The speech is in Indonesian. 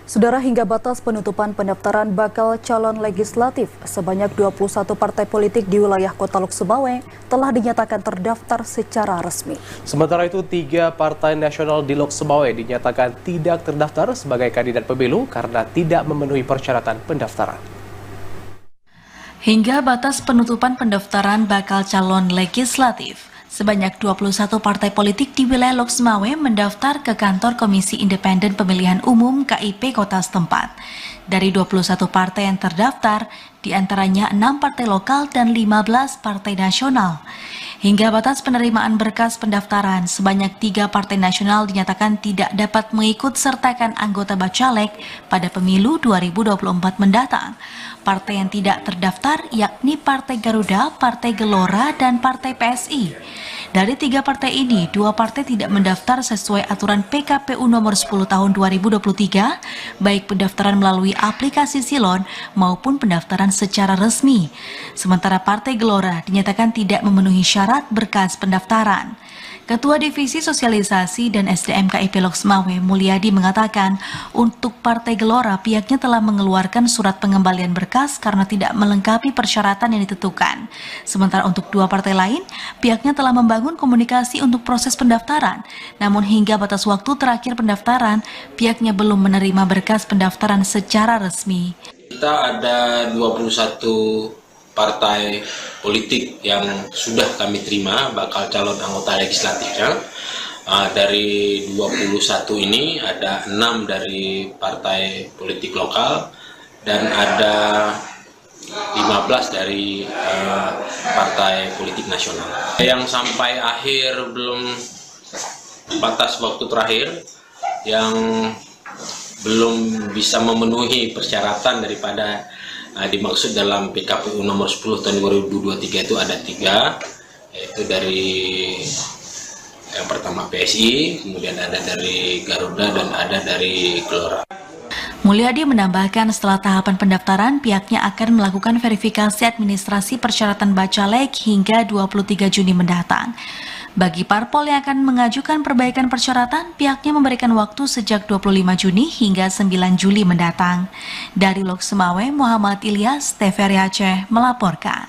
Saudara, hingga batas penutupan pendaftaran bakal calon legislatif, sebanyak 21 partai politik di wilayah Kota Lok Semawe telah dinyatakan terdaftar secara resmi. Sementara itu, 3 partai nasional di Lok Semawe dinyatakan tidak terdaftar sebagai kandidat pemilu karena tidak memenuhi persyaratan pendaftaran. Hingga batas penutupan pendaftaran bakal calon legislatif, sebanyak 21 partai politik di wilayah Lok Semawe mendaftar ke kantor Komisi Independen Pemilihan Umum KIP kota setempat. Dari 21 partai yang terdaftar, diantaranya 6 partai lokal dan 15 partai nasional. Hingga batas penerimaan berkas pendaftaran, sebanyak 3 partai nasional dinyatakan tidak dapat mengikut sertakan anggota Bacalek pada pemilu 2024 mendatang. Partai yang tidak terdaftar yakni Partai Garuda, Partai Gelora, dan Partai PSI. Dari 3 partai ini, 2 partai tidak mendaftar sesuai aturan PKPU nomor 10 tahun 2023, baik pendaftaran melalui aplikasi Silon maupun pendaftaran secara resmi. Sementara Partai Gelora dinyatakan tidak memenuhi syarat berkas pendaftaran. Ketua Divisi Sosialisasi dan SDM KIP Lok Semawe, Mulyadi, mengatakan untuk Partai Gelora pihaknya telah mengeluarkan surat pengembalian berkas karena tidak melengkapi persyaratan yang ditentukan. Sementara untuk 2 partai lain, pihaknya telah membangun komunikasi untuk proses pendaftaran. Namun hingga batas waktu terakhir pendaftaran, pihaknya belum menerima berkas pendaftaran secara resmi. Kita ada 21 partai politik yang sudah kami terima bakal calon anggota legislatifnya. Dari 21 ini ada 6 dari partai politik lokal dan ada 15 dari partai politik nasional. Yang sampai akhir belum batas waktu terakhir, yang belum bisa memenuhi persyaratan daripada dimaksud dalam PKPU nomor 10 tahun 2023 itu ada 3, yaitu dari yang pertama PSI, kemudian ada dari Garuda, dan ada dari Gelora. Mulyadi menambahkan setelah tahapan pendaftaran, pihaknya akan melakukan verifikasi administrasi persyaratan Bacalek hingga 23 Juni mendatang. Bagi parpol yang akan mengajukan perbaikan persyaratan, pihaknya memberikan waktu sejak 25 Juni hingga 9 Juli mendatang. Dari Lok Semawe, Muhammad Ilyas, TVRI Aceh melaporkan.